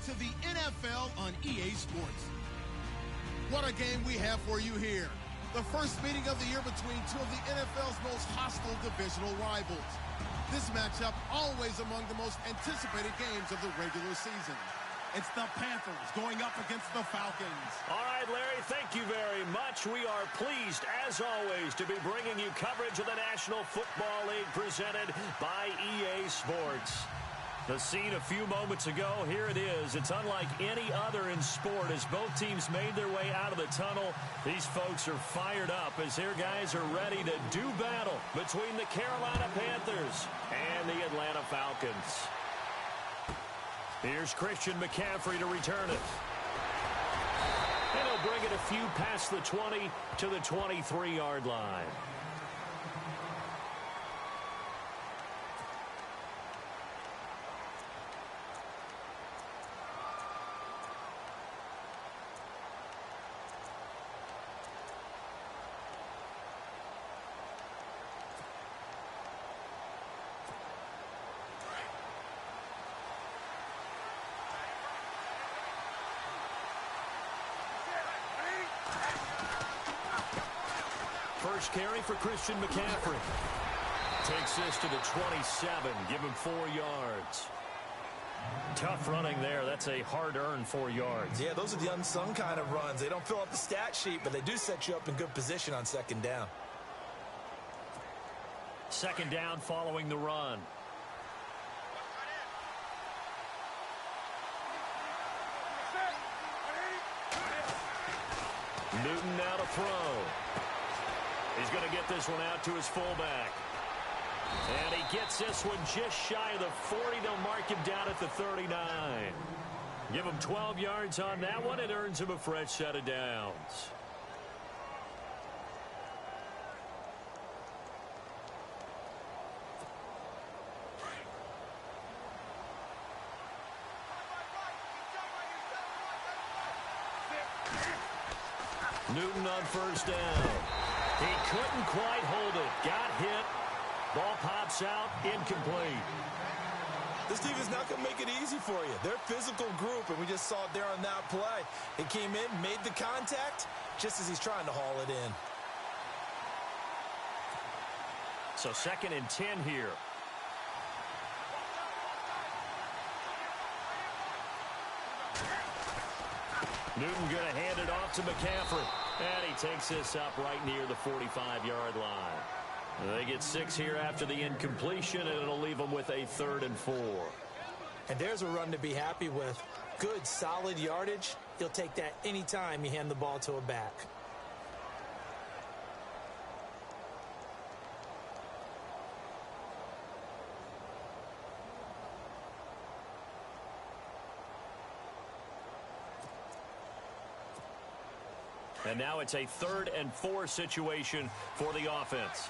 to the NFL on EA Sports. What a game we have for you here. The first meeting of the year between two of the NFL's most hostile divisional rivals. This matchup always among the most anticipated games of the regular season. It's the Panthers going up against the Falcons. All right, Larry, thank you very much. We are pleased, as always, to be bringing you coverage of the National Football League presented by EA Sports. The scene a few moments ago, here it is. It's unlike any other in sport as both teams made their way out of the tunnel. These folks are fired up as their guys are ready to do battle between the Carolina Panthers and the Atlanta Falcons. Here's Christian McCaffrey to return it. And he'll bring it a few past the 20 to the 23-yard line. First carry for Christian McCaffrey. Takes this to the 27. Give him 4 yards. Tough running there. That's a hard-earned 4 yards. Yeah, those are the unsung kind of runs. They don't fill up the stat sheet, but they do set you up in good position on second down. Second down following the run. Newton now to throw. He's going to get this one out to his fullback. And he gets this one just shy of the 40. They'll mark him down at the 39. Give him 12 yards on that one. It earns him a fresh set of downs. Newton on first down. He couldn't quite hold it. Got hit. Ball pops out. Incomplete. This defense is not going to make it easy for you. They're a physical group, and we just saw it there on that play. It came in, made the contact, just as he's trying to haul it in. So 2nd and 10 here. Newton going to hand it off to McCaffrey. And he takes this up right near the 45-yard line. They get 6 here after the incompletion, and it'll leave them with a 3rd and 4. And there's a run to be happy with. Good, solid yardage. He'll take that anytime you hand the ball to a back. And now it's a 3rd and 4 situation for the offense.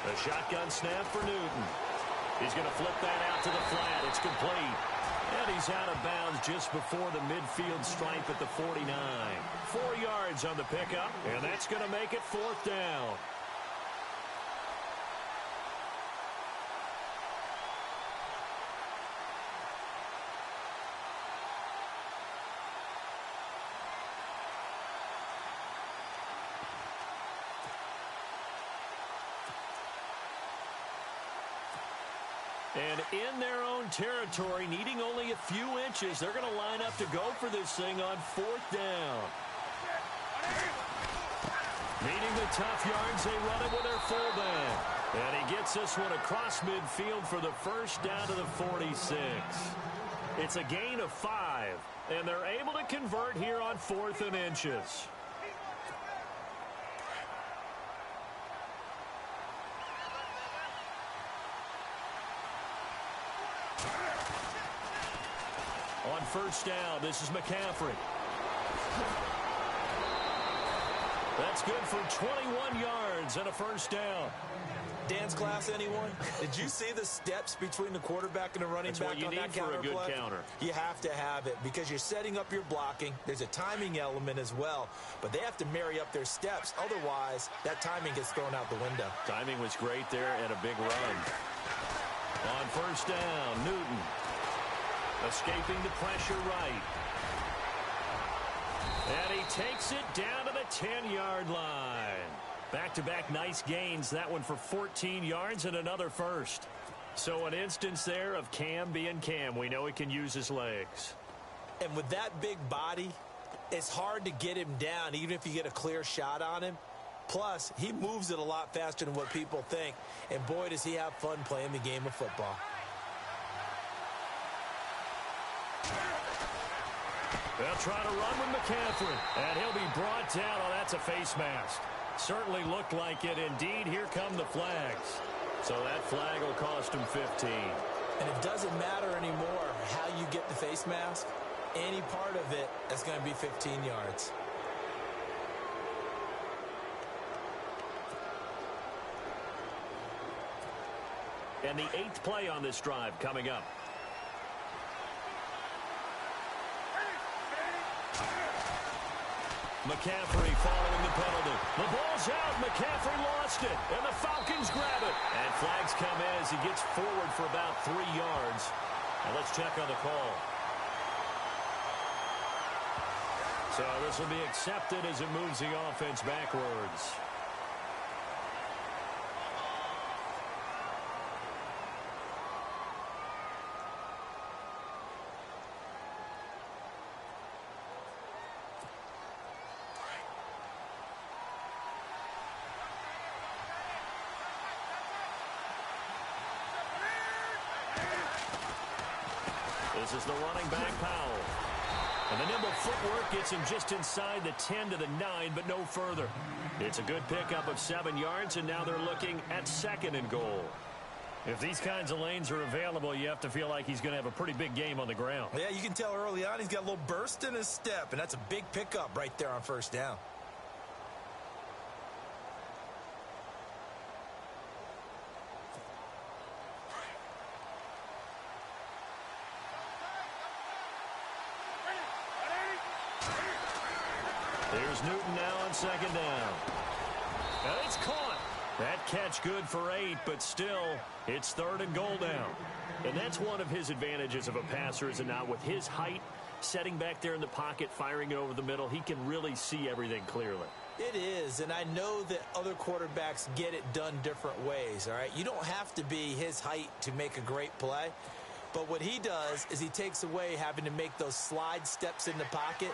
The shotgun snap for Newton. He's going to flip that out to the flat. It's complete. And he's out of bounds just before the midfield stripe at the 49. 4 yards on the pickup, and that's going to make it 4th down. And in their own territory, needing only a few inches, they're going to line up to go for this thing on 4th down. Needing the tough yards, they run it with their fullback. And he gets this one across midfield for the first down to the 46. It's a gain of 5, and they're able to convert here on 4th and inches. On first down, this is McCaffrey. That's good for 21 yards and a first down. dance class, anyone? Did you see the steps between the quarterback and the running back on that counter play? That's what you need for a good counter. You have to have it because you're setting up your blocking. There's a timing element as well, but they have to marry up their steps. Otherwise, that timing gets thrown out the window. Timing was great there and a big run. On first down, Newton escaping the pressure right. And he takes it down to the 10-yard line. Back-to-back nice gains. That one for 14 yards and another first. So an instance there of Cam being Cam. We know he can use his legs. And with that big body, it's hard to get him down even if you get a clear shot on him. Plus, he moves it a lot faster than what people think. And boy, does he have fun playing the game of football. They'll try to run with McCaffrey. And he'll be brought down. Oh, that's a face mask. Certainly looked like it. Indeed, here come the flags. So that flag will cost him 15. And it doesn't matter anymore how you get the face mask. Any part of it is going to be 15 yards. And the 8th play on this drive coming up. McCaffrey following the penalty. The ball's out. McCaffrey lost it. And the Falcons grab it. And flags come in as he gets forward for about 3 yards. Now let's check on the call. So this will be accepted as it moves the offense backwards. This is the running back, Powell. And the nimble footwork gets him just inside the 10 to the 9, but no further. It's a good pickup of 7 yards, and now they're looking at 2nd and goal. If these kinds of lanes are available, you have to feel like he's going to have a pretty big game on the ground. Yeah, you can tell early on he's got a little burst in his step, and that's a big pickup right there on first down. There's Newton now on 2nd down. And it's caught. That catch good for 8, but still, it's 3rd and goal now. And that's one of his advantages of a passer, is it not? With his height, setting back there in the pocket, firing it over the middle, he can really see everything clearly. It is, and I know that other quarterbacks get it done different ways, all right? You don't have to be his height to make a great play. But what he does is he takes away having to make those slide steps in the pocket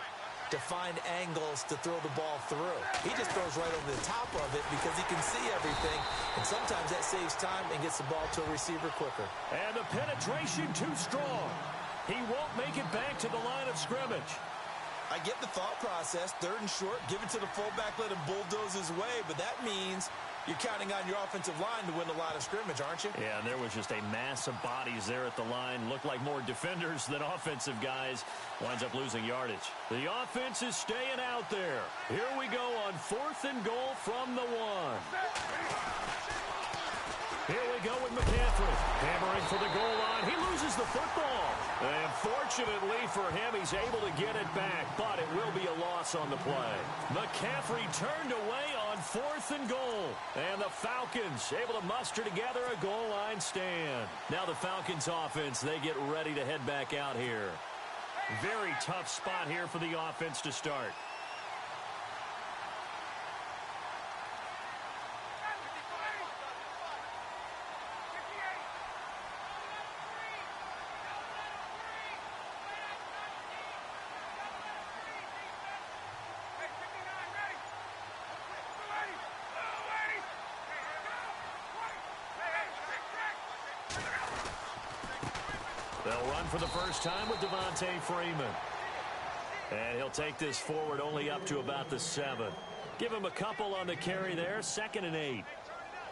to find angles to throw the ball through. He just throws right over the top of it because he can see everything, and sometimes that saves time and gets the ball to a receiver quicker. And the penetration too strong. He won't make it back to the line of scrimmage. I get the thought process, 3rd and short, give it to the fullback, let him bulldoze his way, but that means you're counting on your offensive line to win the line of scrimmage, aren't you? Yeah, and there was just a mass of bodies there at the line. Looked like more defenders than offensive guys. Winds up losing yardage. The offense is staying out there. Here we go on 4th and goal from the 1. Here we go with McCaffrey. Hammering for the goal line. He loses the football. And fortunately for him, he's able to get it back, but it will be a loss on the play. McCaffrey turned away on 4th and goal. And the Falcons able to muster together a goal line stand. Now the Falcons offense, they get ready to head back out here. Very tough spot here for the offense to start. They'll run for the first time with Devontae Freeman. And he'll take this forward only up to about the 7. Give him a couple on the carry there. 2nd and 8.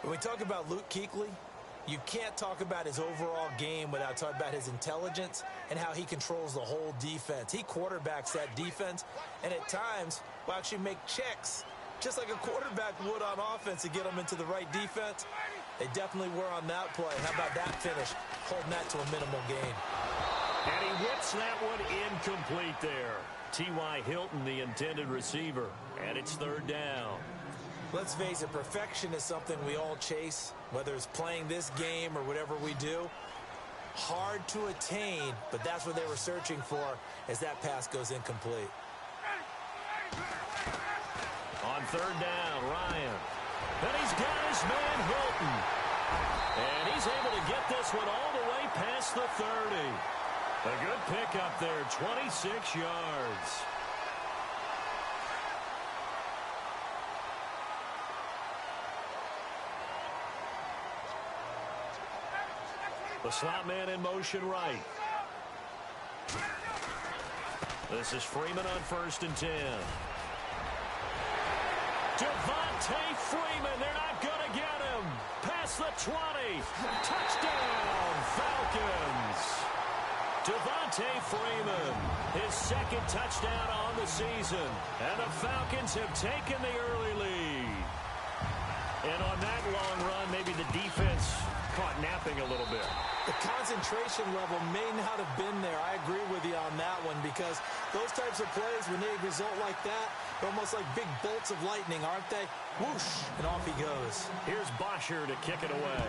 When we talk about Luke Kuechly, you can't talk about his overall game without talking about his intelligence and how he controls the whole defense. He quarterbacks that defense and at times will actually make checks just like a quarterback would on offense to get them into the right defense. They definitely were on that play. How about that finish? Holding that to a minimal gain. And he whips that one incomplete there. T.Y. Hilton, the intended receiver. And it's third down. Let's face it, perfection is something we all chase, whether it's playing this game or whatever we do. Hard to attain, but that's what they were searching for as that pass goes incomplete. On third down, Ryan. And he's got his man Hilton. And he's able to get this one all the way past the 30. A good pickup there, 26 yards. The slot man in motion right. This is Freeman on 1st and 10. Devontae Freeman, they're not going to get him. Past the 20. Touchdown, Falcons. Devontae Freeman, his second touchdown on the season. And the Falcons have taken the early lead. And on that long run, maybe the defense caught napping a little bit. The concentration level may not have been there. I agree with you on that one because those types of plays, when they result like that, they're almost like big bolts of lightning, aren't they? Whoosh, and off he goes. Here's Bosher to kick it away.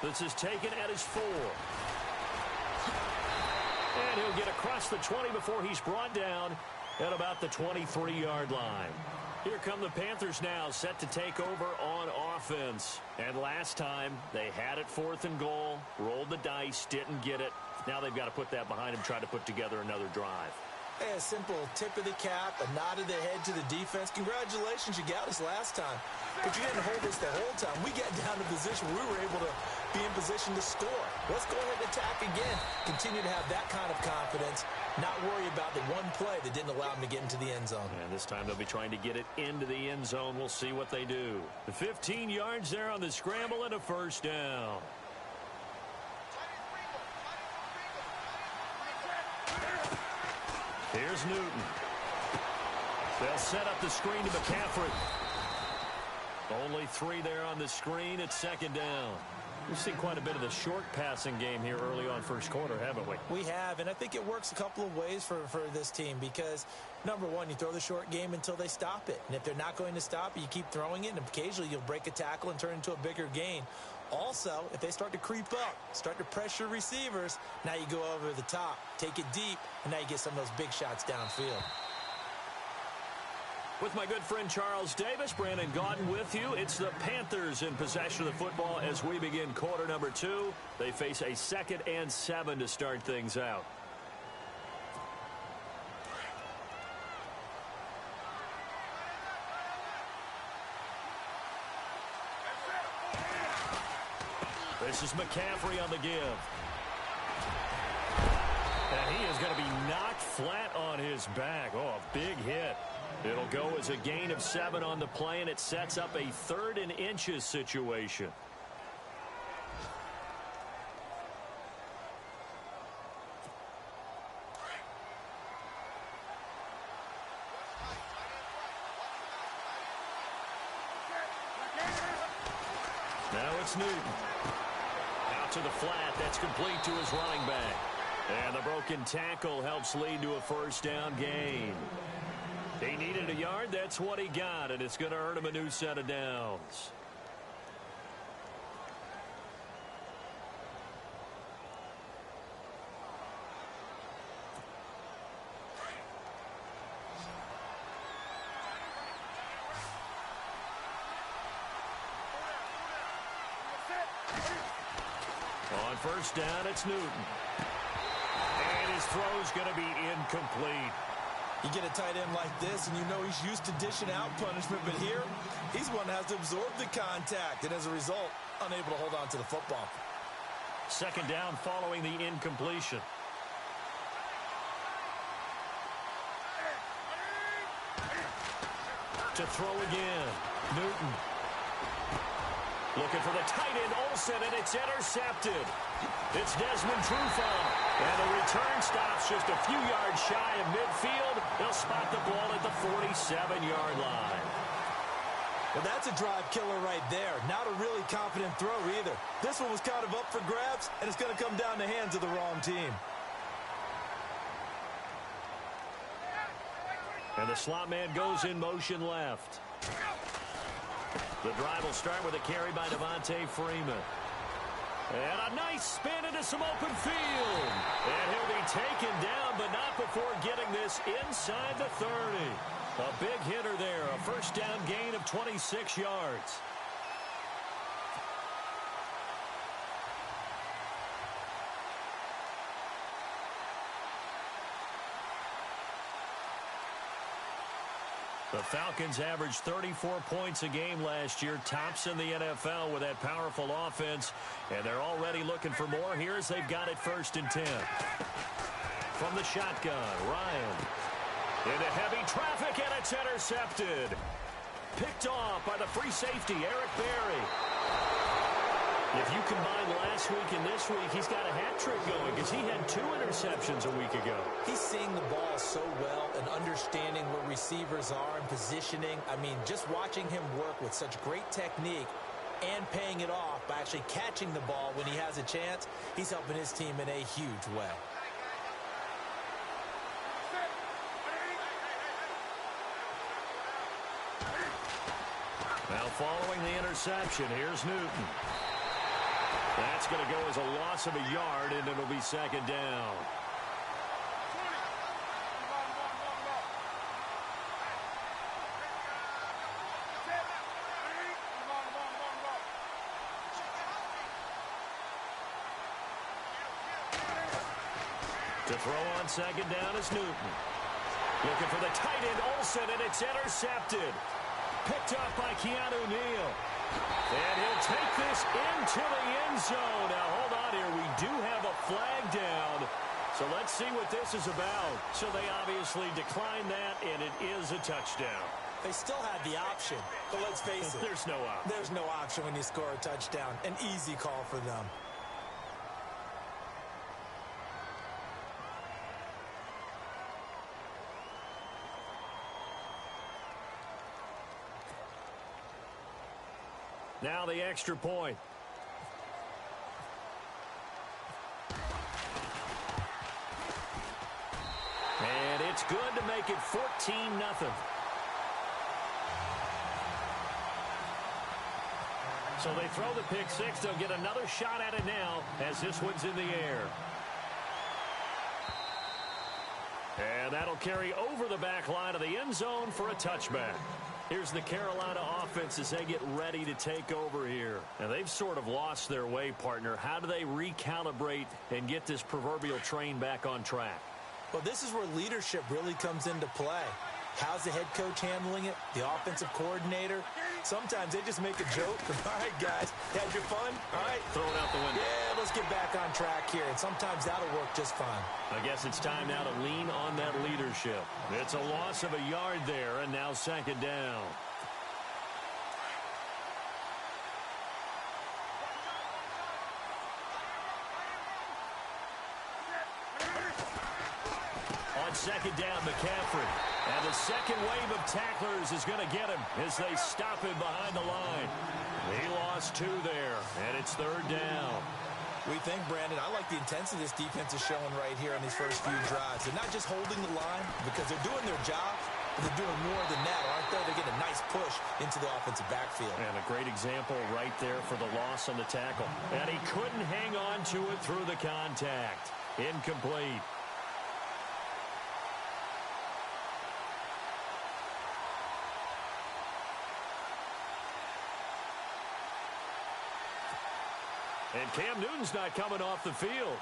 This is taken at his 4. And he'll get across the 20 before he's brought down at about the 23-yard line. Here come the Panthers now, set to take over on offense. And last time, they had it 4th and goal, rolled the dice, didn't get it. Now they've got to put that behind them, try to put together another drive. Hey, a simple tip of the cap, a nod of the head to the defense. Congratulations, you got us last time. But you didn't hold us the whole time. We got down to a position where we were able to be in position to score. Let's go ahead and attack again. Continue to have that kind of confidence. Not worry about the one play that didn't allow them to get into the end zone. And this time they'll be trying to get it into the end zone. We'll see what they do. The 15 yards there on the scramble and a first down. Here's Newton. They'll set up the screen to McCaffrey. Only 3 there on the screen. It's second down. We've seen quite a bit of the short passing game here early on first quarter, haven't we? We have, and I think it works a couple of ways for this team because, number one, you throw the short game until they stop it. And if they're not going to stop it, you keep throwing it, and occasionally you'll break a tackle and turn it into a bigger gain. Also, if they start to creep up, start to pressure receivers, now you go over the top, take it deep, and now you get some of those big shots downfield. With my good friend Charles Davis, Brandon Gaudin with you. It's the Panthers in possession of the football as we begin quarter number 2. They face a 2nd and 7 to start things out. This is McCaffrey on the give. And he is going to be knocked flat on his back. Oh, a big hit. It'll go as a gain of 7 on the play, and it sets up a 3rd and inches situation. Now it's Newton. Out to the flat. That's complete to his running back. And the broken tackle helps lead to a first down gain. He needed a yard. That's what he got, and it's going to earn him a new set of downs. On first down, it's Newton. And his throw's going to be incomplete. You get a tight end like this, and you know he's used to dishing out punishment, but here, he's one that has to absorb the contact, and as a result, unable to hold on to the football. Second down following the incompletion. To throw again, Newton. Looking for the tight end, Olsen, and it's intercepted. It's Desmond Trufant. And the return stops just a few yards shy of midfield. They'll spot the ball at the 47-yard line. Well, that's a drive killer right there. Not a really confident throw either. This one was kind of up for grabs, and it's going to come down the hands of the wrong team. And the slot man goes in motion left. The drive will start with a carry by Devontae Freeman. And a nice spin into some open field. And he'll be taken down, but not before getting this inside the 30. A big hitter there, a first down gain of 26 yards. The Falcons averaged 34 points a game last year, tops in the NFL with that powerful offense, and they're already looking for more here as they've got it 1st and 10. From the shotgun, Ryan. Into heavy traffic, and it's intercepted. Picked off by the free safety, Eric Berry. If you combine last week and this week, he's got a hat trick going because he had 2 interceptions a week ago. He's seeing the ball so well and understanding where receivers are and positioning. I mean, just watching him work with such great technique and paying it off by actually catching the ball when he has a chance, he's helping his team in a huge way. Now following the interception, here's Newton. That's going to go as a loss of a yard, and it'll be 2nd down. To throw on 2nd down is Newton. Looking for the tight end, Olsen, and it's intercepted. Picked up by Keanu Neal. And he'll take this into the end zone. Now, hold on here. We do have a flag down. So let's see what this is about. So they obviously declined that, and it is a touchdown. They still had the option, but let's face it. There's no option. There's no option when you score a touchdown. An easy call for them. Now the extra point. And it's good to make it 14-0. So they throw the pick six. They'll get another shot at it now as this one's in the air. And that'll carry over the back line of the end zone for a touchback. Here's the Carolina offense as they get ready to take over here. And they've sort of lost their way, partner. How do they recalibrate and get this proverbial train back on track? Well, this is where leadership really comes into play. How's the head coach handling it? The offensive coordinator? Sometimes they just make a joke. All right, guys, had your fun? All right. Throw it out the window. Yeah, let's get back on track here. And sometimes that'll work just fine. I guess it's time now to lean on that leadership. It's a loss of a yard there, and now 2nd down. On 2nd down, McCaffrey. And the second wave of tacklers is going to get him as they stop him behind the line. He lost 2 there, and it's 3rd down. We think, Brandon, I like the intensity this defense is showing right here in these first few drives. They're not just holding the line because they're doing their job, but they're doing more than that, aren't they? They're getting a nice push into the offensive backfield. And a great example right there for the loss on the tackle. And he couldn't hang on to it through the contact. Incomplete. And Cam Newton's not coming off the field.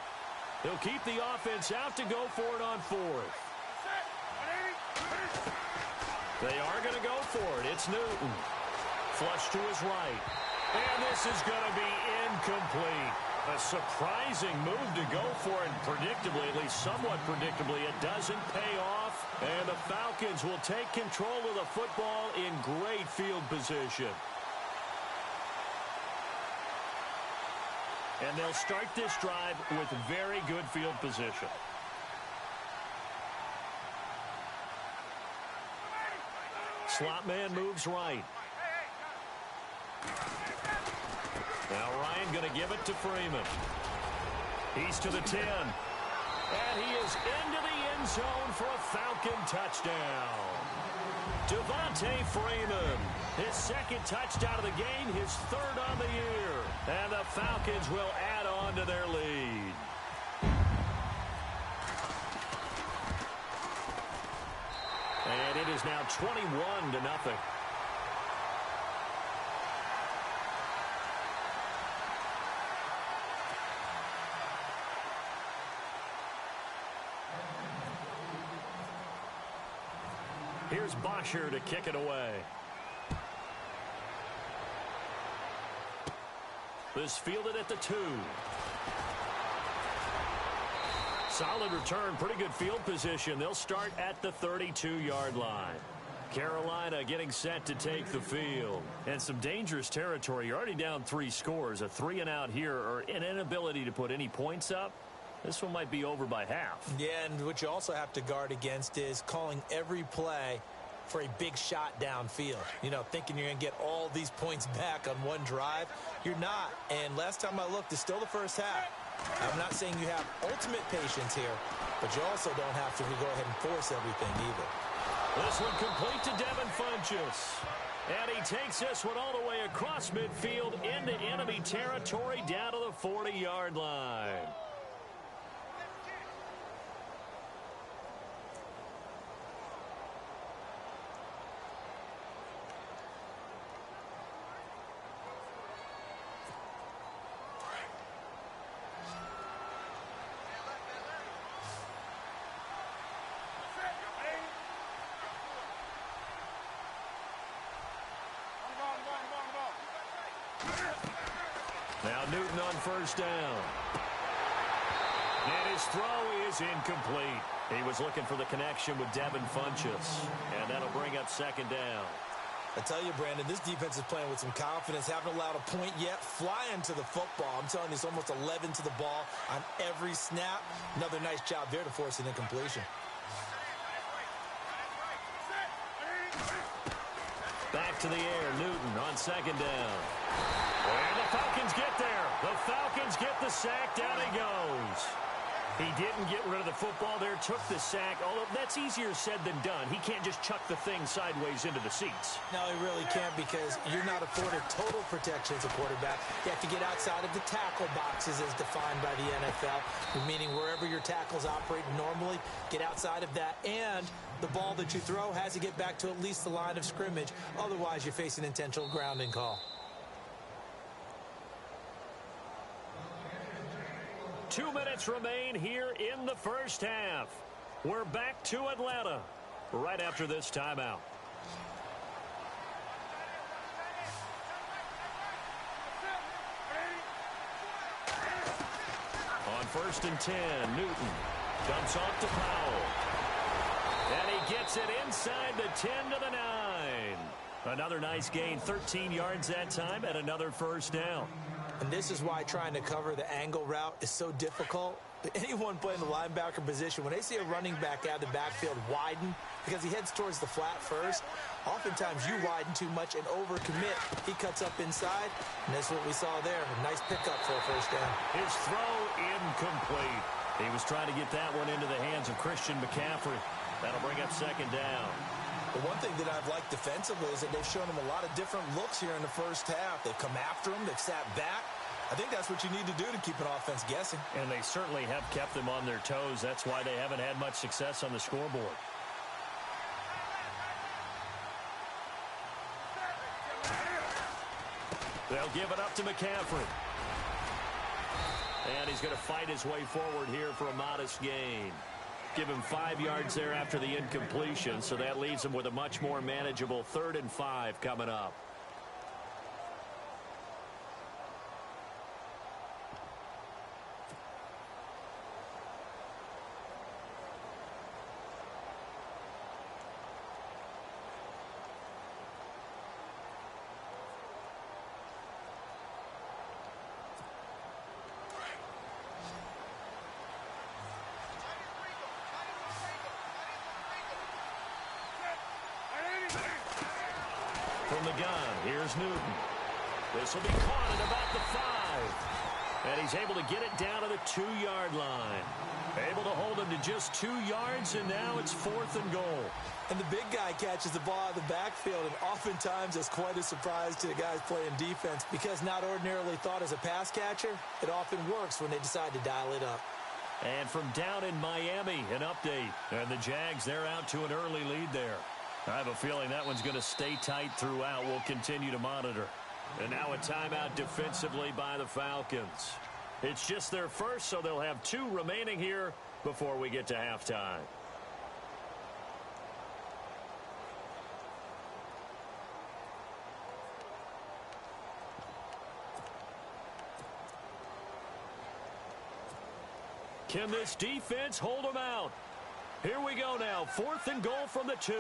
He'll keep the offense out to go for it on 4th. They are going to go for it. It's Newton. Flush to his right. And this is going to be incomplete. A surprising move to go for it. Predictably, at least somewhat predictably, it doesn't pay off. And the Falcons will take control of the football in great field position. And they'll start this drive with very good field position. Slot man moves right. Now Ryan going to give it to Freeman. He's to the 10. And he is into the end zone for a Falcon touchdown. Devontae Freeman, his second touchdown of the game, his third on the year. And the Falcons will add on to their lead. And it is now 21-0. Here's Bosher to kick it away. This fielded at the 2. Solid return, pretty good field position. They'll start at the 32-yard line. Carolina getting set to take the field. And some dangerous territory. You're already down 3 scores. A 3-and-out here, or an inability to put any points up. This one might be over by half. Yeah, and what you also have to guard against is calling every play for a big shot downfield. You know, thinking you're going to get all these points back on one drive. You're not. And last time I looked, it's still the first half. I'm not saying you have ultimate patience here, but you also don't have to go ahead and force everything either. This one complete to Devin Funchess. And he takes this one all the way across midfield into enemy territory down to the 40-yard line. Now Newton on first down. And his throw is incomplete. He was looking for the connection with Devin Funchess. And that'll bring up second down. I tell you, Brandon, this defense is playing with some confidence. Haven't allowed a point yet. Flying to the football. I'm telling you, it's almost 11 to the ball on every snap. Another nice job there to force an incompletion. Back to the air. Newton on second down. And the Falcons get there. The Falcons get the sack. Down he goes. He didn't get rid of the football there, took the sack. Although that's easier said than done. He can't just chuck the thing sideways into the seats. No, he really can't, because you're not afforded total protection as a quarterback. You have to get outside of the tackle boxes as defined by the NFL, meaning wherever your tackles operate normally, get outside of that. And the ball that you throw has to get back to at least the line of scrimmage. Otherwise, you're facing intentional grounding call. 2 minutes remain here in the first half. We're back to Atlanta right after this timeout. On 1st and 10, Newton dumps off to Powell. And he gets it inside the 10 to the 9. Another nice gain, 13 yards that time, and another first down. And this is why trying to cover the angle route is so difficult. Anyone playing the linebacker position, when they see a running back out of the backfield widen, because he heads towards the flat first, oftentimes you widen too much and overcommit. He cuts up inside, and that's what we saw there. A nice pickup for a first down. His throw incomplete. He was trying to get that one into the hands of Christian McCaffrey. That'll bring up second down. The one thing that I've liked defensively is that they've shown him a lot of different looks here in the first half. They've come after him. They've sat back. I think that's what you need to do to keep an offense guessing. And they certainly have kept them on their toes. That's why they haven't had much success on the scoreboard. They'll give it up to McCaffrey. And he's going to fight his way forward here for a modest gain. Give him 5 yards there after the incompletion, so that leaves him with a much more manageable 3rd and 5 coming up. From the gun, here's Newton. This will be caught at about the 5. And he's able to get it down to the 2-yard line. Able to hold him to just 2 yards, and now it's 4th and goal. And the big guy catches the ball out of the backfield, and oftentimes it's quite a surprise to the guys playing defense because not ordinarily thought as a pass catcher, it often works when they decide to dial it up. And from down in Miami, an update. And the Jags, they're out to an early lead there. I have a feeling that one's going to stay tight throughout. We'll continue to monitor. And now a timeout defensively by the Falcons. It's just their first, so they'll have 2 remaining here before we get to halftime. Can this defense hold them out? Here we go now. 4th and goal from the 2.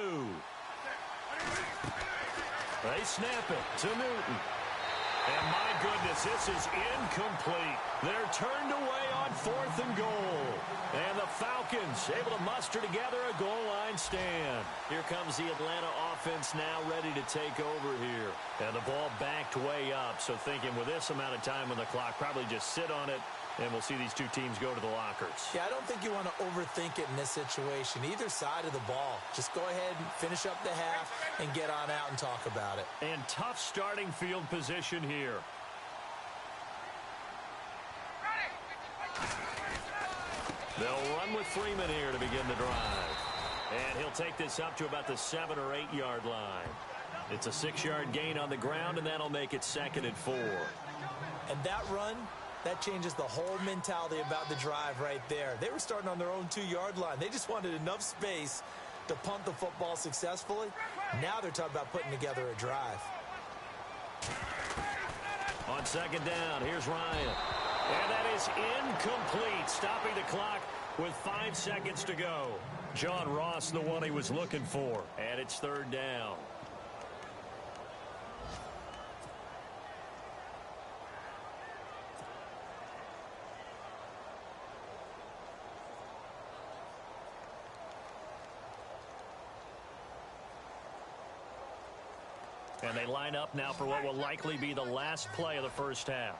They snap it to Newton. And my goodness, this is incomplete. They're turned away on 4th and goal. And the Falcons able to muster together a goal line stand. Here comes the Atlanta offense now ready to take over here. And the ball backed way up. So thinking with this amount of time on the clock, probably just sit on it. And we'll see these 2 teams go to the lockers. Yeah, I don't think you want to overthink it in this situation. Either side of the ball. Just go ahead and finish up the half and get on out and talk about it. And tough starting field position here. They'll run with Freeman here to begin the drive. And he'll take this up to about the 7 or 8 yard line. It's a 6-yard gain on the ground, and that'll make it 2nd and 4. And that run, that changes the whole mentality about the drive right there. They were starting on their own 2-yard line. They just wanted enough space to punt the football successfully. Now they're talking about putting together a drive. On 2nd down, here's Ryan. And that is incomplete, stopping the clock with 5 seconds to go. John Ross, the one he was looking for. And it's 3rd down. And they line up now for what will likely be the last play of the first half.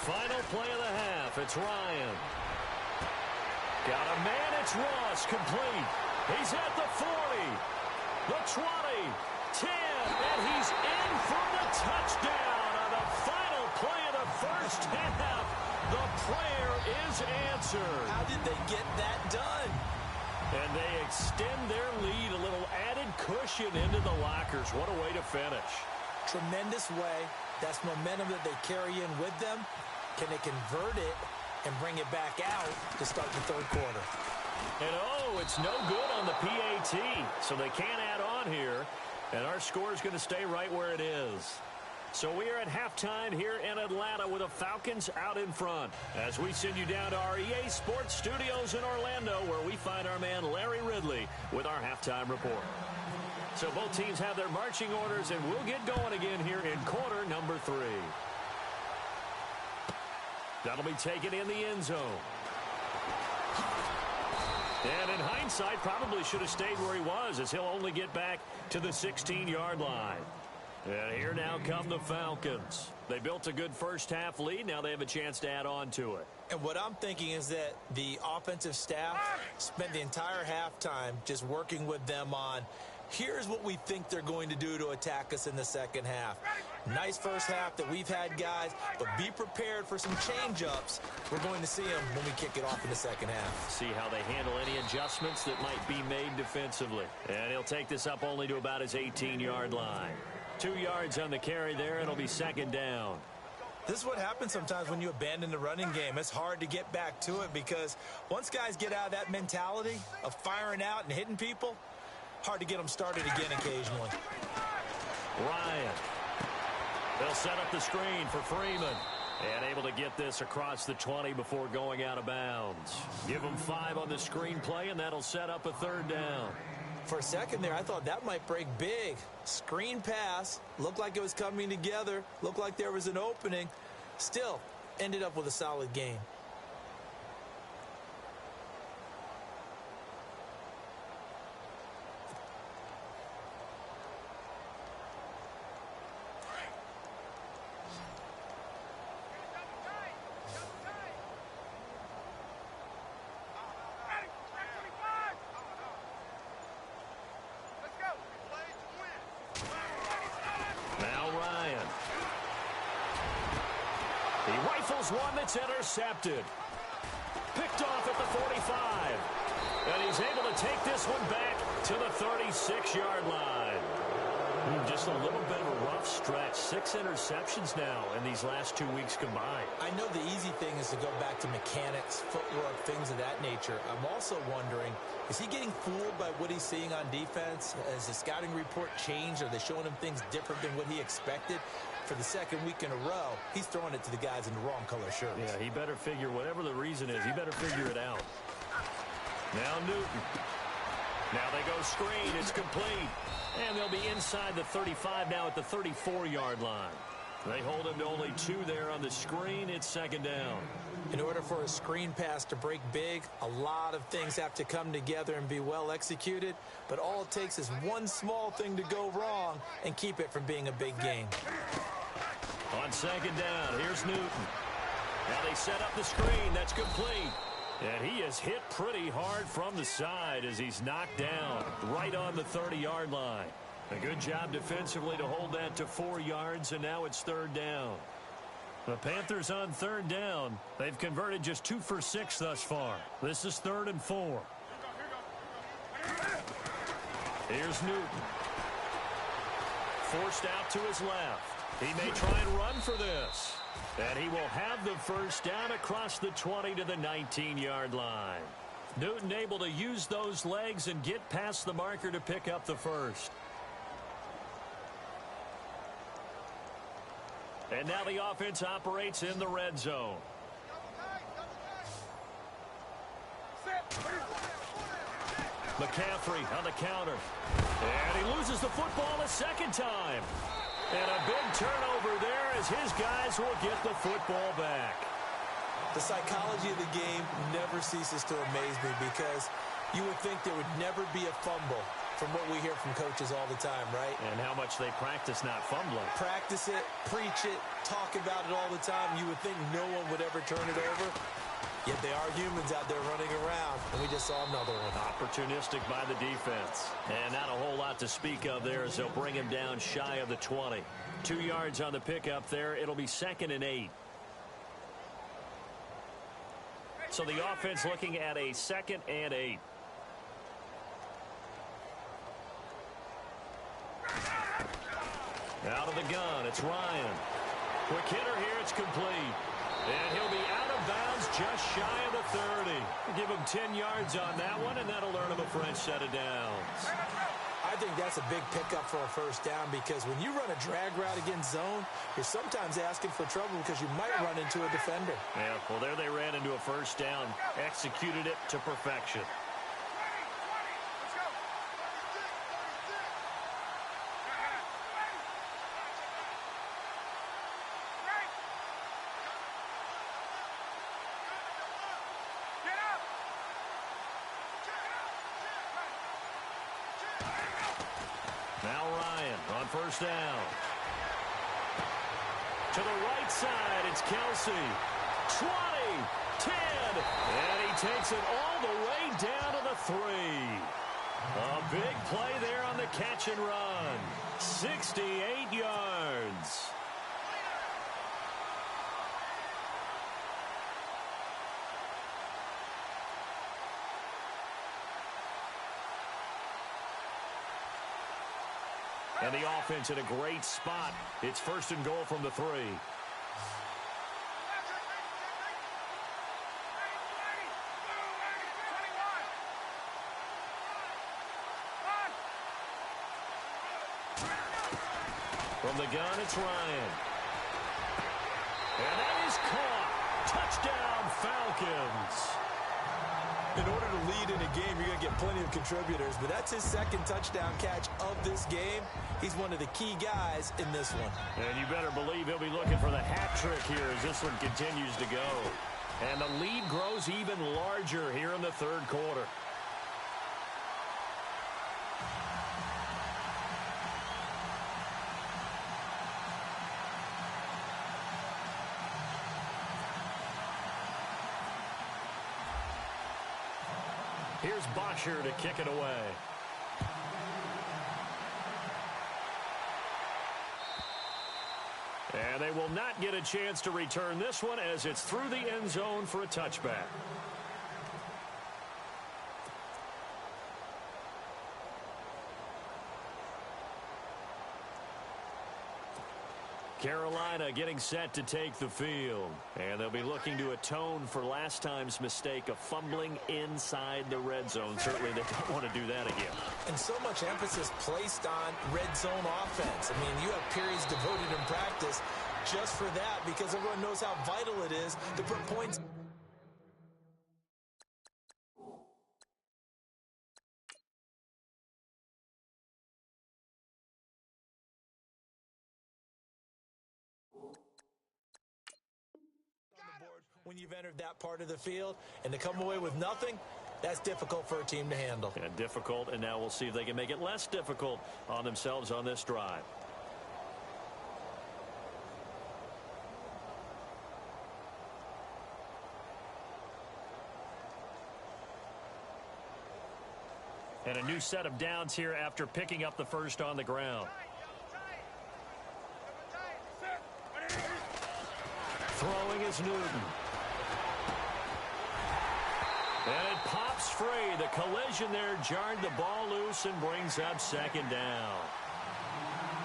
Final play of the half. It's Ryan. Got a man. It's Ross. Complete. He's at the 40. The 20. 10. And he's in for the touchdown on the final play of the first half. The prayer is answered. How did they get that done? And they extend their lead, a little added cushion into the lockers. What a way to finish. Tremendous way. That's momentum that they carry in with them. Can they convert it and bring it back out to start the 3rd quarter? And oh, it's no good on the PAT. So they can't add on here. And our score is going to stay right where it is. So we are at halftime here in Atlanta with the Falcons out in front. As we send you down to our EA Sports Studios in Orlando, where we find our man Larry Ridley with our halftime report. So both teams have their marching orders, and we'll get going again here in quarter number 3. That'll be taken in the end zone. And in hindsight, probably should have stayed where he was, as he'll only get back to the 16-yard line. And here now come the Falcons. They built a good first half lead. Now they have a chance to add on to it. And what I'm thinking is that the offensive staff spent the entire halftime just working with them on, here's what we think they're going to do to attack us in the second half. Nice first half that we've had, guys, but be prepared for some change-ups. We're going to see them when we kick it off in the second half. See how they handle any adjustments that might be made defensively. And he'll take this up only to about his 18-yard line. 2 yards on the carry there. It'll be 2nd down. This is what happens sometimes when you abandon the running game. It's hard to get back to it because once guys get out of that mentality of firing out and hitting people, hard to get them started again occasionally. Ryan. They'll set up the screen for Freeman. And able to get this across the 20 before going out of bounds. Give them 5 on the screen play, and that'll set up a 3rd down. For a second there, I thought that might break big. Screen pass. Looked like it was coming together. Looked like there was an opening. Still, ended up with a solid game. tackles one that's intercepted. Picked off at the 45. And he's able to take this one back to the 36-yard line. Just a little bit of a rough stretch. 6 interceptions now in these last 2 weeks combined. I know the easy thing is to go back to mechanics, footwork, things of that nature. I'm also wondering, is he getting fooled by what he's seeing on defense? Has the scouting report changed? Are they showing him things different than what he expected? For the second week in a row, he's throwing it to the guys in the wrong color shirts. Yeah, he better figure, whatever the reason is, he better figure it out. Now Newton. Now they go screen. It's complete. And they'll be inside the 35 now at the 34-yard line. They hold him to only 2 there on the screen. It's second down. In order for a screen pass to break big, a lot of things have to come together and be well executed. But all it takes is one small thing to go wrong and keep it from being a big game. On second down, here's Newton. Now they set up the screen. That's complete. And he is hit pretty hard from the side as he's knocked down right on the 30-yard line. A good job defensively to hold that to 4 yards, and now it's third down. The Panthers on third down. They've converted just 2 for 6 thus far. This is 3rd and 4. Here's Newton. Forced out to his left. He may try and run for this. And he will have the first down across the 20 to the 19-yard line. Newton able to use those legs and get past the marker to pick up the first. And now the offense operates in the red zone. McCaffrey on the counter. And he loses the football a second time. And a big turnover there as his guys will get the football back. The psychology of the game never ceases to amaze me because you would think there would never be a fumble from what we hear from coaches all the time, right? And how much they practice not fumbling. Practice it, preach it, talk about it all the time. You would think no one would ever turn it over. Yet they are humans out there running around, and we just saw another one. Opportunistic by the defense. And not a whole lot to speak of there as they'll bring him down shy of the 20. 2 yards on the pickup there. It'll be 2nd and 8. So the offense looking at a 2nd and 8. Out of the gun, it's Ryan. Quick hitter here, it's complete. And he'll be out of bounds just shy of the 30. Give him 10 yards on that one, and that'll earn him a fresh set of downs. I think that's a big pickup for a first down because when you run a drag route against zone, you're sometimes asking for trouble because you might run into a defender. Yeah, well, there they ran into a first down, executed it to perfection. Now Ryan on first down. To the right side, it's Kelsey. 20, 10, and he takes it all the way down to the 3. A big play there on the catch and run. 68 yards. And the offense in a great spot. It's 1st and goal from the 3. From the gun, it's Ryan. And that is caught. Touchdown, Falcons. In order to lead in a game, you're going to get plenty of contributors, but that's his 2nd touchdown catch of this game. He's one of the key guys in this one. And you better believe he'll be looking for the hat trick here as this one continues to go. And the lead grows even larger here in the 3rd quarter. Here's Bosher to kick it away. And they will not get a chance to return this one as it's through the end zone for a touchback. Carolina getting set to take the field. And they'll be looking to atone for last time's mistake of fumbling inside the red zone. Certainly they don't want to do that again. And so much emphasis placed on red zone offense. I mean, you have periods devoted in practice just for that because everyone knows how vital it is to put points. When you've entered that part of the field and to come away with nothing, that's difficult for a team to handle. And difficult, and now we'll see if they can make it less difficult on themselves on this drive. And a new set of downs here after picking up the first on the ground. Throwing is Newton. And it pops free. The collision there jarred the ball loose and brings up second down.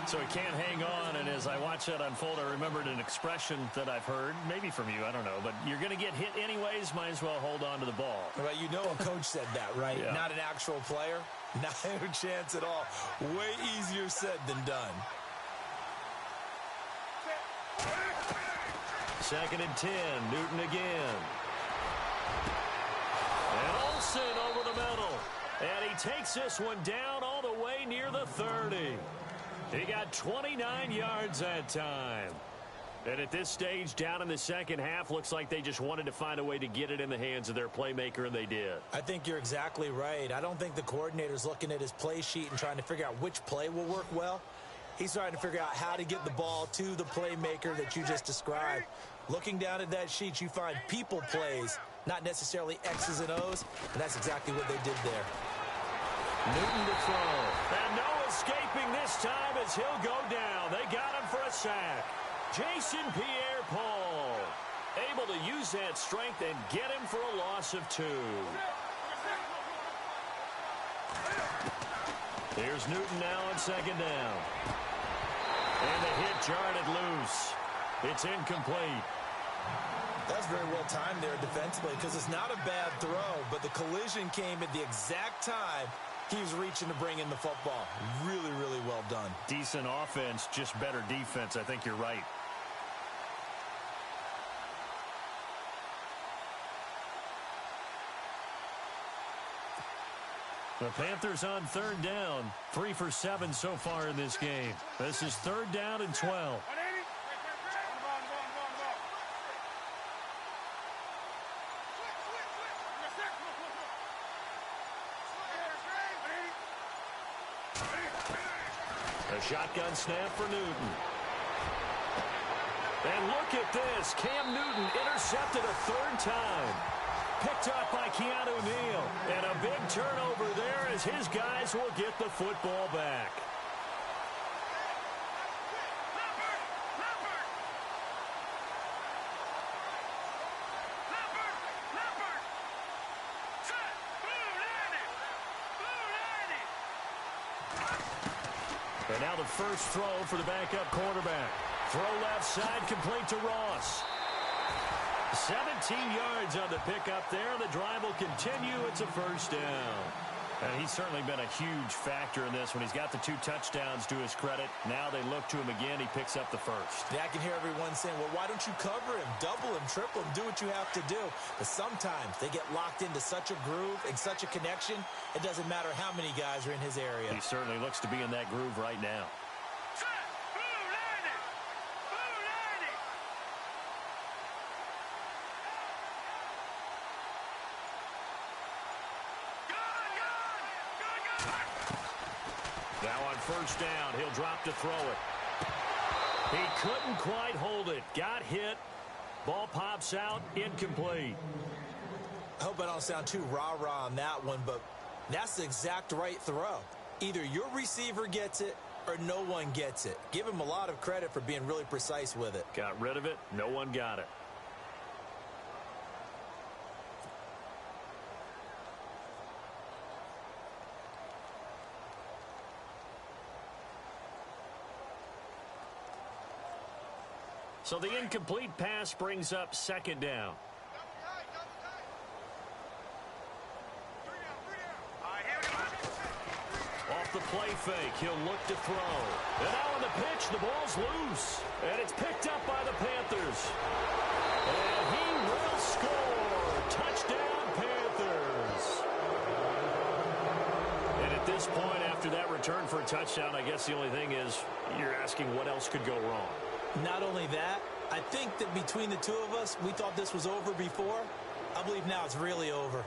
So he can't hang on, and as I watch that unfold, I remembered an expression that I've heard, maybe from you, I don't know, but you're going to get hit anyways, might as well hold on to the ball. Well, you know a coach said that, right? Yeah. Not an actual player. Not a chance at all. Way easier said than done. 2nd and 10, Newton again. And Olsen over the middle. And he takes this one down all the way near the 30. He got 29 yards that time. And at this stage, down in the second half, looks like they just wanted to find a way to get it in the hands of their playmaker, and they did. I think you're exactly right. I don't think the coordinator's looking at his play sheet and trying to figure out which play will work well. He's trying to figure out how to get the ball to the playmaker that you just described. Looking down at that sheet, you find people plays, not necessarily X's and O's, and that's exactly what they did there. Newton to throw. And no escaping this time as he'll go down. They got him for a sack. Jason Pierre-Paul able to use that strength and get him for a loss of 2. Here's Newton now on 2nd down. And the hit jarred it loose. It's incomplete. That's very well timed there defensively because it's not a bad throw, but the collision came at the exact time he was reaching to bring in the football. Really, really well done. Decent offense, just better defense. I think you're right. The Panthers on 3rd down. 3 for 7 so far in this game. This is 3rd down and 12. A shotgun snap for Newton. And look at this. Cam Newton intercepted a 3rd time. Picked up by Keanu Neal. And a big turnover there as his guys will get the football back. And now the first throw for the backup quarterback. Throw left side, complete to Ross. 17 yards on the pickup there. The drive will continue. It's a 1st down. And he's certainly been a huge factor in this when he's got the 2 touchdowns to his credit. Now they look to him again. He picks up the 1st. Yeah, I can hear everyone saying, well, why don't you cover him, double him, triple him, do what you have to do. But sometimes they get locked into such a groove and such a connection, it doesn't matter how many guys are in his area. He certainly looks to be in that groove right now. Now on 1st down, he'll drop to throw it. He couldn't quite hold it. Got hit. Ball pops out. Incomplete. I hope I don't sound too rah-rah on that one, but that's the exact right throw. Either your receiver gets it or no one gets it. Give him a lot of credit for being really precise with it. Got rid of it. No one got it. So the incomplete pass brings up second down. Off the play fake, he'll look to throw. And now on the pitch, the ball's loose. And it's picked up by the Panthers. And he will score. Touchdown, Panthers. And at this point, after that return for a touchdown, I guess the only thing is you're asking what else could go wrong. Not only that, I think that between the two of us, we thought this was over before. I believe now it's really over.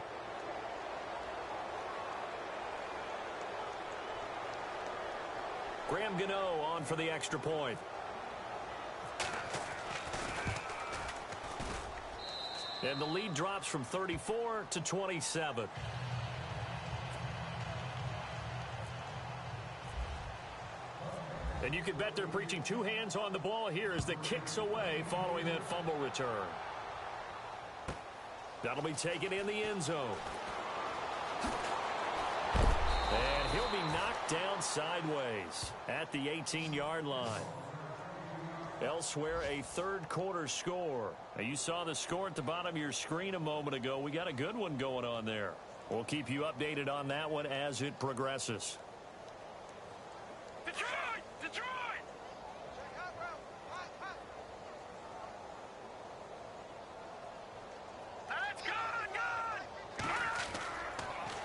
Graham Gano on for the extra point. And the lead drops from 34 to 27. And you can bet they're preaching two hands on the ball here as the kick's away following that fumble return. That'll be taken in the end zone. And he'll be knocked down sideways at the 18-yard line. Elsewhere, a third-quarter score. Now, you saw the score at the bottom of your screen a moment ago. We got a good one going on there. We'll keep you updated on that one as it progresses.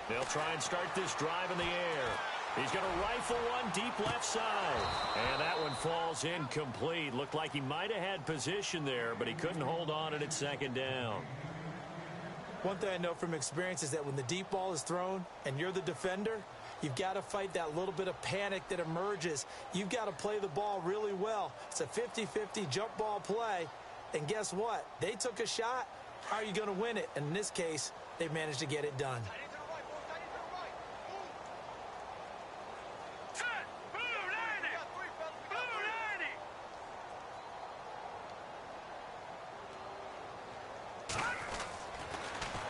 They'll try and start this drive in the air. He's going to rifle one deep left side. And that one falls incomplete. Looked like he might have had position there, but he couldn't hold on at second down. One thing I know from experience is that when the deep ball is thrown and you're the defender, you've got to fight that little bit of panic that emerges. You've got to play the ball really well. It's a 50-50 jump ball play. And guess what? They took a shot. How are you going to win it? And in this case, they managed to get it done.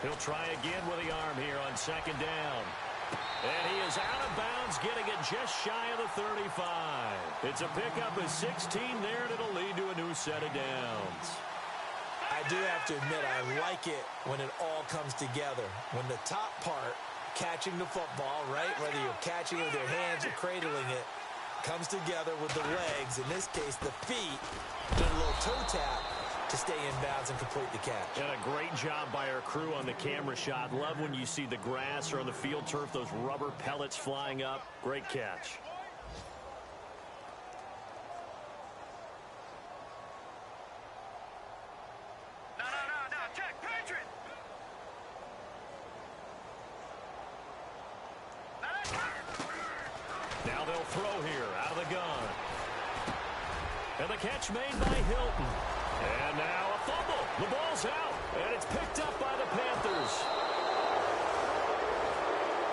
He'll try again with the arm here on second down. And he is out of bounds, getting it just shy of the 35. It's a pickup of 16 there, and it'll lead to a new set of downs. I do have to admit, I like it when it all comes together. When the top part, catching the football, right, whether you're catching it with your hands or cradling it, comes together with the legs, in this case the feet, doing a little toe tap to stay in bounds and complete the catch. And a great job by our crew on the camera shot. Love when you see the grass or on the field turf, those rubber pellets flying up. Great catch. Now they'll throw here out of the gun. And the catch made by Hilton. And now a fumble. The ball's out. And it's picked up by the Panthers.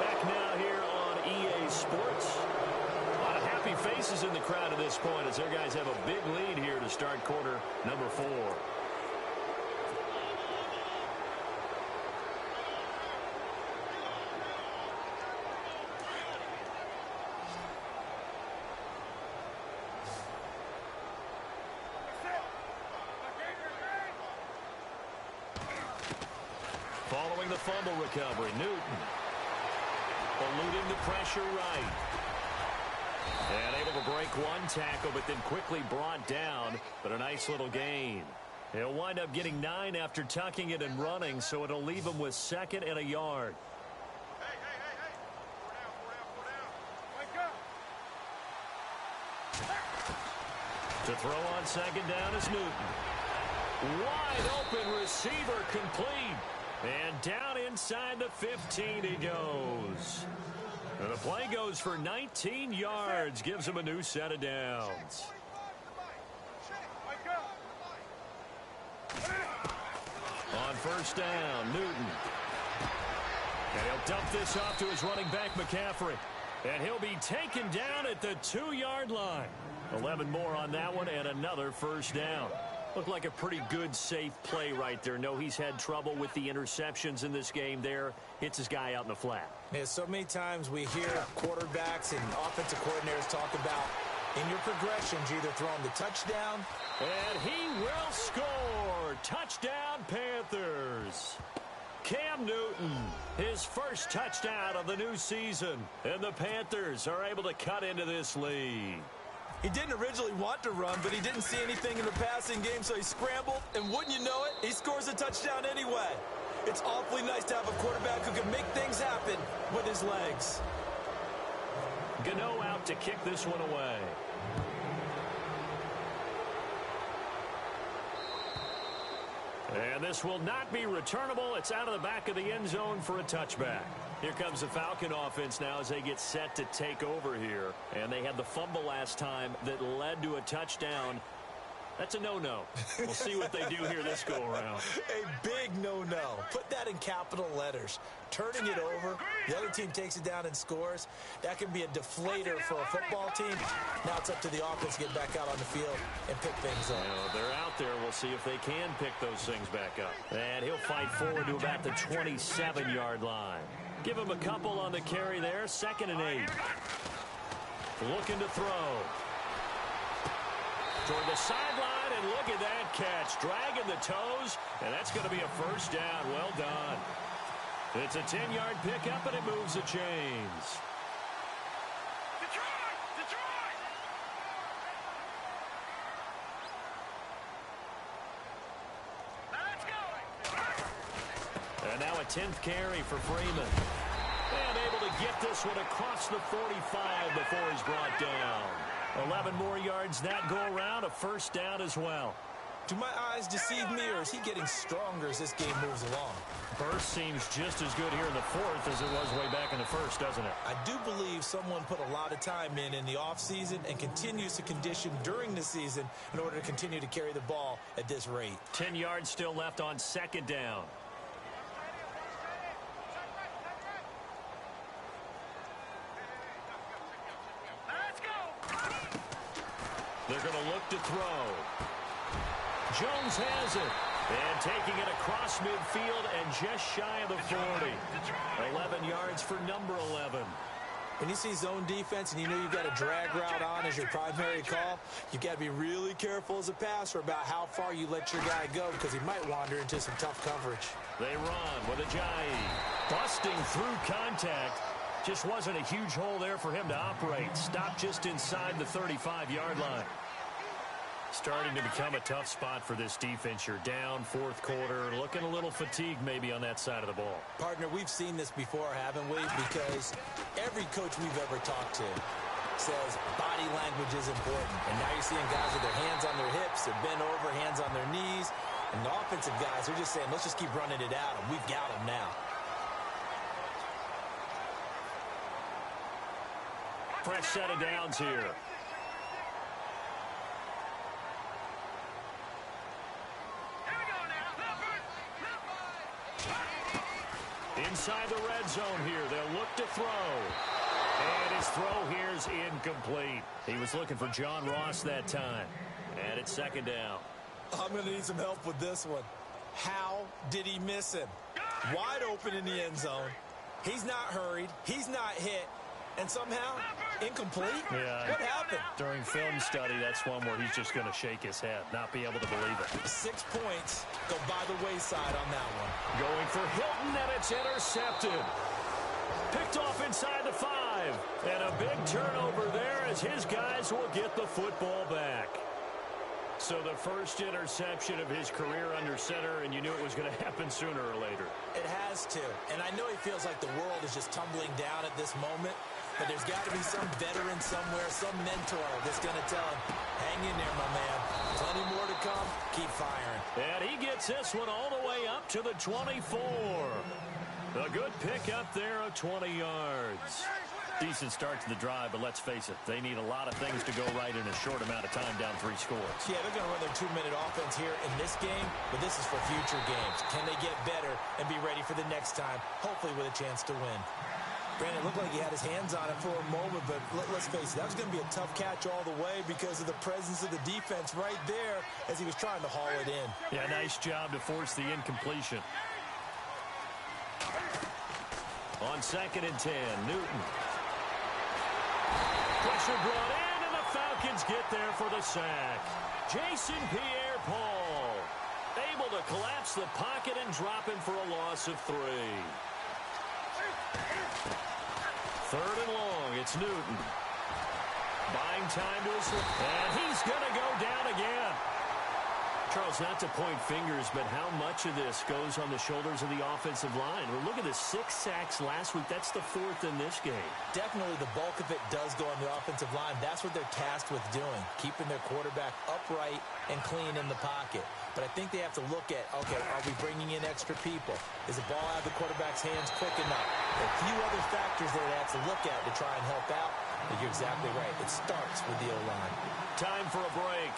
Back now here on EA Sports. A lot of happy faces in the crowd at this point as their guys have a big lead here to start quarter number 4. Following the fumble recovery, Newton eluding the pressure right. And able to break one tackle, but then quickly brought down, but a nice little gain. He'll wind up getting 9 after tucking it and running, so it'll leave him with 2nd and a yard. To throw on 2nd down is Newton. Wide open receiver complete. And down inside the 15 he goes. And the play goes for 19 yards. Gives him a new set of downs. On 1st down, Newton. And he'll dump this off to his running back, McCaffrey. And he'll be taken down at the 2-yard line. 11 more on that one and another first down. Looked like a pretty good, safe play right there. No, he's had trouble with the interceptions in this game there. Hits his guy out in the flat. Yeah, so many times we hear quarterbacks and offensive coordinators talk about in your progressions, you're either throwing the touchdown. And he will score. Touchdown, Panthers. Cam Newton, his first touchdown of the new season. And the Panthers are able to cut into this lead. He didn't originally want to run, but he didn't see anything in the passing game, so he scrambled, and wouldn't you know it, he scores a touchdown anyway. It's awfully nice to have a quarterback who can make things happen with his legs. Gano out to kick this one away. And this will not be returnable. It's out of the back of the end zone for a touchback. Here comes the Falcon offense now as they get set to take over here. And they had the fumble last time that led to a touchdown. That's a no-no. We'll see what they do here this go-around. A big no-no. Put that in capital letters. Turning it over, the other team takes it down and scores. That can be a deflator for a football team. Now it's up to the offense to get back out on the field and pick things up. They're out there. We'll see if they can pick those things back up. And he'll fight forward to about the 27-yard line. Give him a couple on the carry there. 2nd and 8. Looking to throw. Toward the sideline, and look at that catch. Dragging the toes, and that's going to be a first down. Well done. It's a 10-yard pickup, and it moves the chains. Detroit! Let's go! And now a 10th carry for Freeman. And able to get this one across the 45 before he's brought down. 11 more yards that go around, a first down as well. Do my eyes deceive me, or is he getting stronger as this game moves along? Burst seems just as good here in the 4th as it was way back in the 1st, doesn't it? I do believe someone put a lot of time in the offseason and continues to condition during the season in order to continue to carry the ball at this rate. 10 yards still left on 2nd down. They're going to look to throw. Jones has it. And taking it across midfield and just shy of the 40. 11 yards for number 11. When you see zone defense and you know you've got a drag route on as your primary call, you've got to be really careful as a passer about how far you let your guy go because he might wander into some tough coverage. They run with Ajayi. Busting through contact. Just wasn't a huge hole there for him to operate. Stopped just inside the 35-yard line. Starting to become a tough spot for this defense. You're down 4th quarter. Looking a little fatigued maybe on that side of the ball. Partner, we've seen this before, haven't we? Because every coach we've ever talked to says body language is important. And now you're seeing guys with their hands on their hips. They're bent over, hands on their knees. And the offensive guys are just saying, let's just keep running it at them. We've got them now. Fresh set of downs here. Inside the red zone here. They'll look to throw. And his throw here is incomplete. He was looking for John Ross that time. And it's 2nd down. I'm going to need some help with this one. How did he miss him? Wide open in the end zone. He's not hurried. He's not hit. And somehow, incomplete? Yeah. What happened? During film study, that's one where he's just going to shake his head, not be able to believe it. 6 points go by the wayside on that one. Going for Hilton, and it's intercepted. Picked off inside the 5. And a big turnover there as his guys will get the football back. So the first interception of his career under center, and you knew it was going to happen sooner or later. It has to. And I know he feels like the world is just tumbling down at this moment. But there's got to be some veteran somewhere, some mentor that's going to tell him, hang in there, my man. Plenty more to come. Keep firing. And he gets this one all the way up to the 24. A good pick up there of 20 yards. Decent start to the drive, but let's face it, they need a lot of things to go right in a short amount of time down 3 scores. Yeah, they're going to run their 2-minute offense here in this game, but this is for future games. Can they get better and be ready for the next time, hopefully with a chance to win? Brandon, it looked like he had his hands on it for a moment, but let's face it, that was going to be a tough catch all the way because of the presence of the defense right there as he was trying to haul it in. Yeah, nice job to force the incompletion. On 2nd and 10, Newton. Pressure brought in, and the Falcons get there for the sack. Jason Pierre-Paul able to collapse the pocket and drop him for a loss of 3. 3rd and long, it's Newton. Buying time to his left, and he's going to go down again. Charles, not to point fingers, but how much of this goes on the shoulders of the offensive line? Well, look at the 6 sacks last week. That's the 4th in this game. Definitely the bulk of it does go on the offensive line. That's what they're tasked with doing, keeping their quarterback upright and clean in the pocket. But I think they have to look at, okay, are we bringing in extra people? Is the ball out of the quarterback's hands quick enough? There are a few other factors that they have to look at to try and help out. But you're exactly right. It starts with the O-line. Time for a break.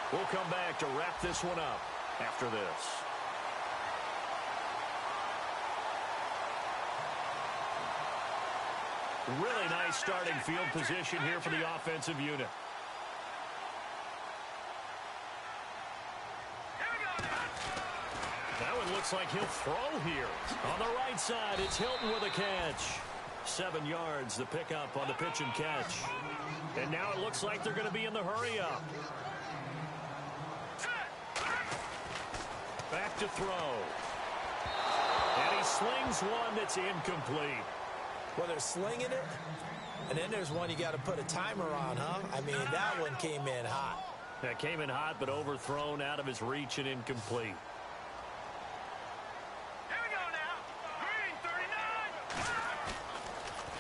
We'll come back to wrap this one up after this. Really nice starting field position here for the offensive unit. That one looks like he'll throw here. On the right side, it's Hilton with a catch. 7 yards, the pickup on the pitch and catch. And now it looks like they're going to be in the hurry-up. Back to throw. And he slings one that's incomplete. Well, they're slinging it, and then there's one you got to put a timer on, huh? I mean, that one came in hot. That came in hot, but overthrown out of his reach and incomplete. Here we go now. Green,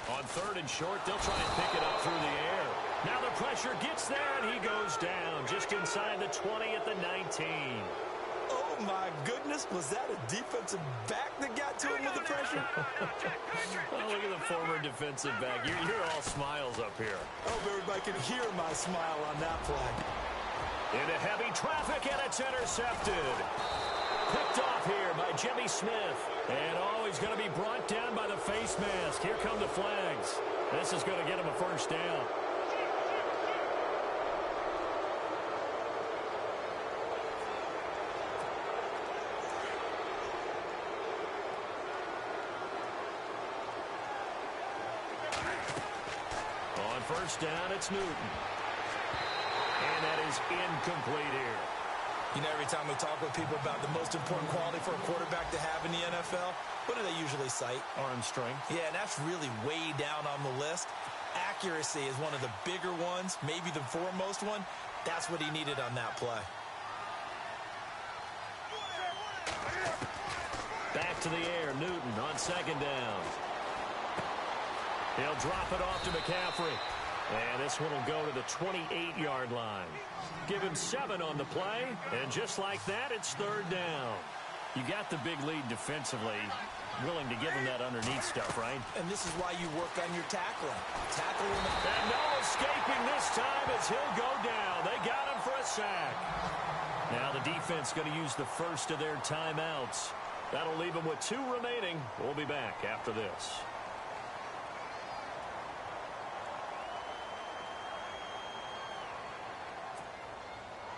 39. On 3rd and short, they'll try and pick it up through the air. Now the pressure gets there, and he goes down just inside the 20 at the 19. Oh, my goodness. Was that a defensive back that got to him with the pressure? Oh, look at the former defensive back. You're all smiles up here. I hope everybody can hear my smile on that play. Into heavy traffic, and it's intercepted. Picked off here by Jimmy Smith. And he's going to be brought down by the face mask. Here come the flags. This is going to get him a first down. First down, it's Newton. And that is incomplete here. You know, every time we talk with people about the most important quality for a quarterback to have in the NFL, what do they usually cite? Arm strength. Yeah, and that's really way down on the list. Accuracy is one of the bigger ones, maybe the foremost one. That's what he needed on that play. Back to the air, Newton on 2nd down. He'll drop it off to McCaffrey. And this one will go to the 28-yard line. Give him 7 on the play, and just like that, it's 3rd down. You got the big lead defensively, willing to give him that underneath stuff, right? And this is why you work on your tackling. Tackling. And no escaping this time as he'll go down. They got him for a sack. Now the defense going to use the first of their timeouts. That'll leave them with 2 remaining. We'll be back after this.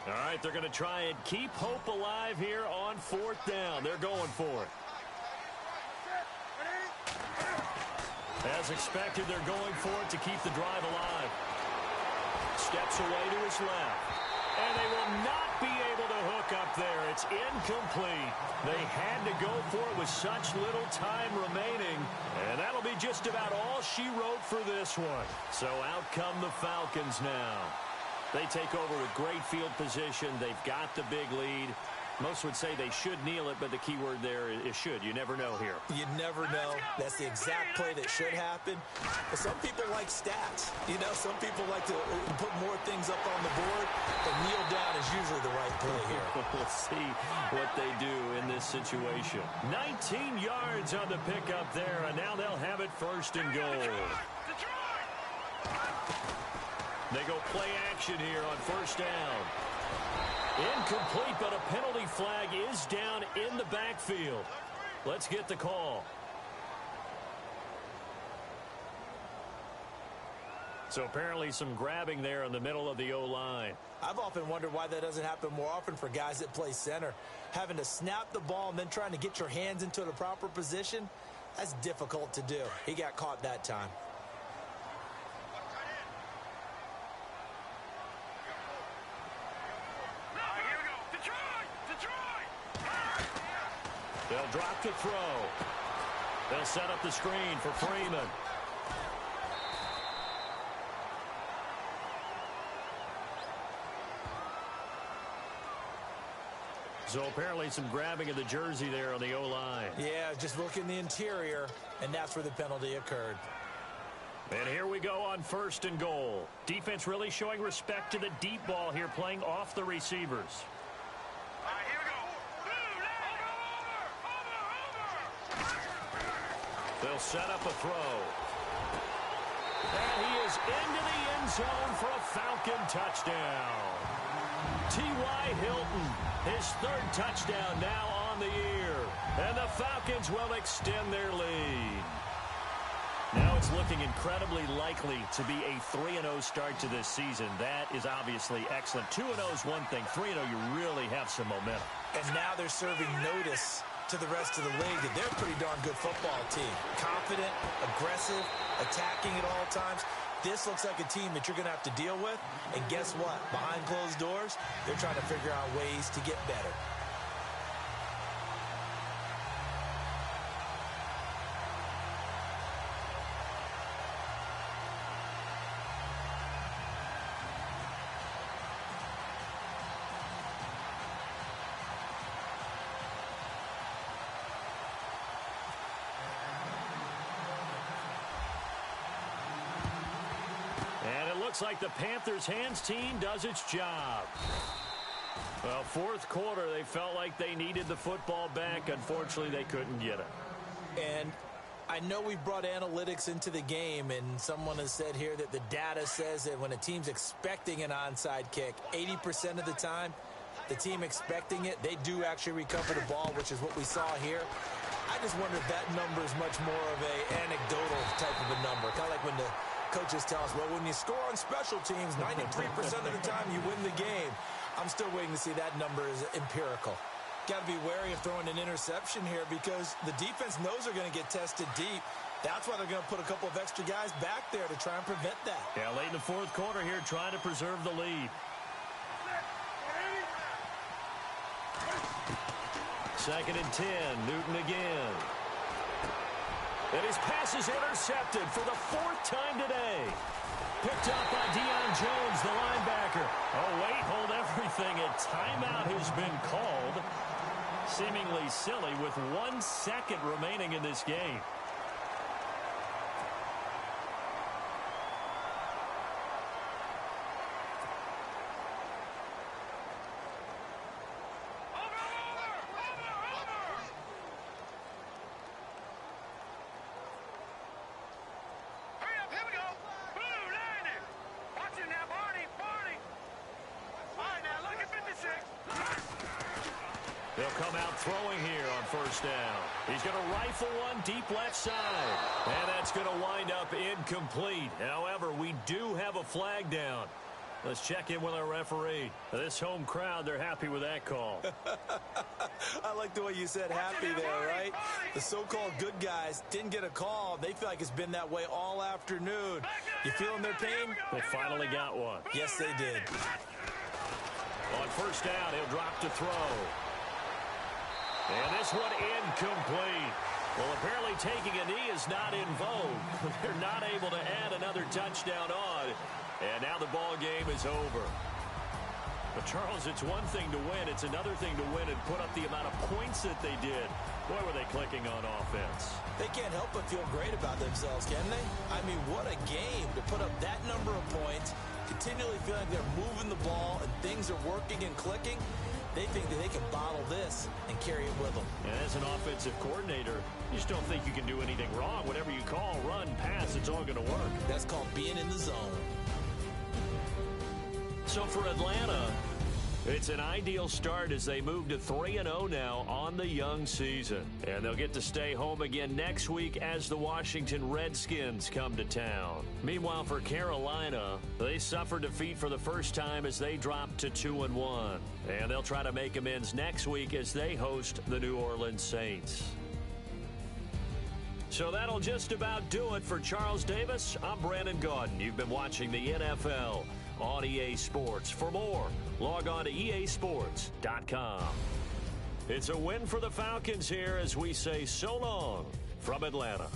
All right, they're going to try and keep hope alive here on 4th down. They're going for it. As expected, they're going for it to keep the drive alive. Steps away to his left. And they will not be able to hook up there. It's incomplete. They had to go for it with such little time remaining. And that'll be just about all she wrote for this one. So out come the Falcons now. They take over with great field position. They've got the big lead. Most would say they should kneel it, but the key word there is should. You never know here. You never know. That's the exact play that should happen. But some people like stats. You know, some people like to put more things up on the board, but kneel down is usually the right play here. We'll see what they do in this situation. 19 yards on the pickup there, and now they'll have it 1st and goal. They go play action here on 1st down. Incomplete, but a penalty flag is down in the backfield. Let's get the call. So apparently some grabbing there in the middle of the O-line. I've often wondered why that doesn't happen more often for guys that play center. Having to snap the ball and then trying to get your hands into the proper position, that's difficult to do. He got caught that time. They'll drop to throw. They'll set up the screen for Freeman. So apparently some grabbing of the jersey there on the O-line. Yeah, just look in the interior, and that's where the penalty occurred. And here we go on 1st and goal. Defense really showing respect to the deep ball here, playing off the receivers. They'll set up a throw. And he is into the end zone for a Falcon touchdown. T.Y. Hilton, his 3rd touchdown now on the year. And the Falcons will extend their lead. Now it's looking incredibly likely to be a 3-0 start to this season. That is obviously excellent. 2-0 is one thing. 3-0, you really have some momentum. And now they're serving notice to the rest of the league that they're a pretty darn good football team. Confident, aggressive, attacking at all times. This looks like a team that you're going to have to deal with. And guess what? Behind closed doors, they're trying to figure out ways to get better. Looks like the Panthers' hands team does its job. Well, 4th quarter, they felt like they needed the football back. Unfortunately, they couldn't get it. And I know we've brought analytics into the game, and someone has said here that the data says that when a team's expecting an onside kick, 80% of the time, the team expecting it, they do actually recover the ball, which is what we saw here. I just wonder if that number is much more of an anecdotal type of a number, kind of like when the coaches tell us, well, when you score on special teams, 93% of the time you win the game. I'm still waiting to see that number is empirical. Got to be wary of throwing an interception here because the defense knows they're going to get tested deep. That's why they're going to put a couple of extra guys back there to try and prevent that. Yeah, late in the 4th quarter here, trying to preserve the lead. 2nd and 10, Newton again. And his pass is intercepted for the 4th time today. Picked up by Deion Jones, the linebacker. Oh, wait, hold everything. A timeout has been called. Seemingly silly with 1 second remaining in this game. They'll come out throwing here on 1st down. He's going to rifle one deep left side. And that's going to wind up incomplete. However, we do have a flag down. Let's check in with our referee. This home crowd, they're happy with that call. I like the way you said happy there, right? The so-called good guys didn't get a call. They feel like it's been that way all afternoon. You feeling their pain? They finally got one. Yes, they did. On 1st down, he'll drop to throw. And this one incomplete. Well, apparently taking a knee is not in vogue. They're not able to add another touchdown on. And now the ball game is over. But, Charles, it's one thing to win. It's another thing to win and put up the amount of points that they did. Boy, were they clicking on offense. They can't help but feel great about themselves, can they? I mean, what a game to put up that number of points, continually feeling they're moving the ball and things are working and clicking. They think that they can bottle this and carry it with them. And as an offensive coordinator, you just don't think you can do anything wrong. Whatever you call, run, pass, it's all going to work. That's called being in the zone. So for Atlanta, It's an ideal start as they move to 3-0 now on the young season. And they'll get to stay home again next week as the Washington Redskins come to town. Meanwhile, for Carolina, they suffered defeat for the first time as they dropped to 2-1. And they'll try to make amends next week as they host the New Orleans Saints. So that'll just about do it for Charles Davis. I'm Brandon Gaudin. You've been watching the NFL on EA Sports. For more, log on to easports.com. It's a win for the Falcons here as we say so long from Atlanta.